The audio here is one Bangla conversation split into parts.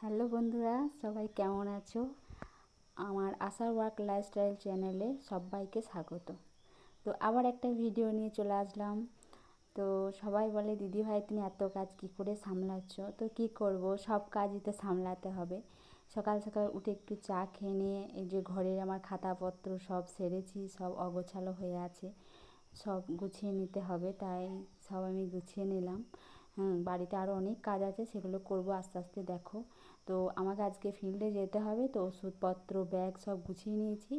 হ্যালো বন্ধুরা, সবাই কেমন আছো? আমার আশার ওয়ার্ক লাইফস্টাইল চ্যানেলে সবাইকে স্বাগত। তো আবার একটা ভিডিও নিয়ে চলে আসলাম। তো সবাই বলে দিদিভাই তুমি এত কাজ কি করে সামলাচ্ছ? তো কি করব, সব কাজই তো সামলাতে হবে। সকাল সকাল উঠে একটু চা খেয়ে নিয়ে এই যে ঘরের আমার খাতাপত্র সব সেরেছি, সব অগোছালো হয়ে আছে, সব গুছিয়ে নিতে হবে, তাই সব আমি গুছিয়ে নিলাম। বাড়িতে আরও অনেক কাজ আছে, সেগুলো করব আস্তে আস্তে দেখো। তো আমাকে আজকে ফিল্ডে যেতে হবে, তো ওষুধপত্র ব্যাগ সব গুছিয়ে নিয়েছি।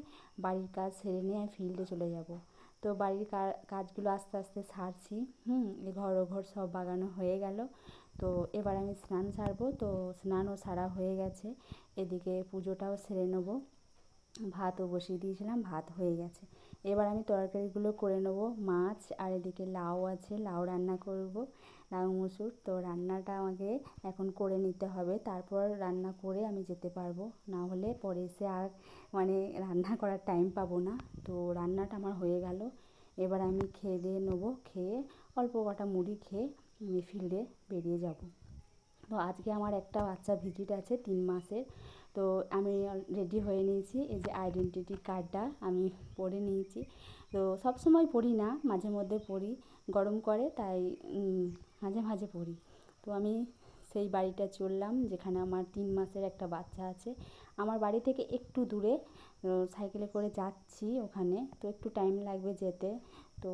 বাড়ির কাজ সেরে নিয়ে আমি ফিল্ডে চলে যাব। তো বাড়ির কাজগুলো আস্তে আস্তে সারছি। এই ঘর ও ঘর সব বাগানো হয়ে গেল। তো এবার আমি স্নান সারবো, তো স্নানও সারা হয়ে গেছে। এদিকে পুজোটাও সেরে নেবো। ভাতও বসিয়ে দিয়েছিলাম, ভাত হয়ে গেছে। এবার আমি তরকারিগুলো করে নেবো। মাছ আর এদিকে লাউ আছে, লাউ রান্না করব, লাউ মুসুর। তো রান্নাটা আমাকে এখন করে নিতে হবে, তারপর রান্না করে আমি যেতে পারবো, না হলে পরে এসে আর রান্না করার টাইম পাবো না। তো রান্নাটা আমার হয়ে গেল। এবার আমি খেয়ে দিয়ে নেবো, খেয়ে অল্প কটা মুড়ি খেয়ে আমি ফিল্ডে বেরিয়ে যাব। তো আজকে আমার একটা বাচ্চা ভিজিট আছে 3 মাসের। তো আমি রেডি হয়ে নিয়েছি, এই যে আইডেন্টিটি কার্ডটা আমি পরে নিয়েছি। তো সব সময় পরি না, মাঝে মধ্যে পরি, গরম করে তাই মাঝে মাঝে পরি। তো আমি সেই বাড়িটা চললাম যেখানে আমার 3 মাসের একটা বাচ্চা আছে। আমার বাড়ি থেকে একটু দূরে, সাইকেলে করে যাচ্ছি ওখানে, তো একটু টাইম লাগবে যেতে। তো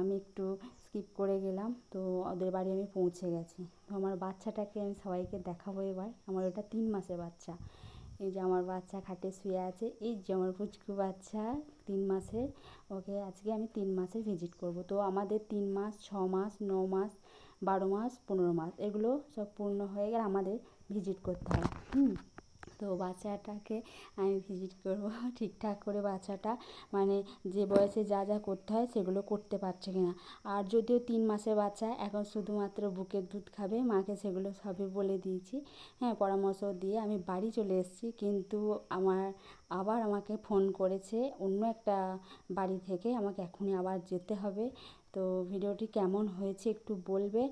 আমি একটু স্কিপ করে গেলাম, তো ওদের বাড়ি আমি পৌঁছে গেছি। তো আমার বাচ্চাটাকে আমি সবাইকে দেখাবো এবার। আমার ওটা 3 মাসের বাচ্চা। এই যে আমার বাচ্চা খাটে শুয়ে আছে, এই যে আমার পুচকু বাচ্চা 3 মাসের। ওকে আজকে আমি 3 মাসে ভিজিট করব। তো আমাদের 3 মাস, 6 মাস, 9 মাস, 12 মাস, 15 মাস এগুলো সব পূর্ণ হয়ে গেলে আমাদের ভিজিট করতে হয়। তো বাচ্চাটাকে আমি ভিজিট করব ঠিকঠাক করে বাচ্চাটা যে বয়সে যা যা করতে হয় সেগুলো করতে পারছে কিনা। আর যদিও 3 মাসের বাচ্চা, এখন শুধুমাত্র বুকের দুধ খাবে, মাকে সেগুলো সবই বলে দিয়েছি। পরামর্শ দিয়ে আমি বাড়ি চলে এসেছি, কিন্তু আবার আমাকে ফোন করেছে অন্য একটা বাড়ি থেকে, আমাকে এখনই আবার যেতে হবে। তো ভিডিওটি কেমন হয়েছে একটু বলবে।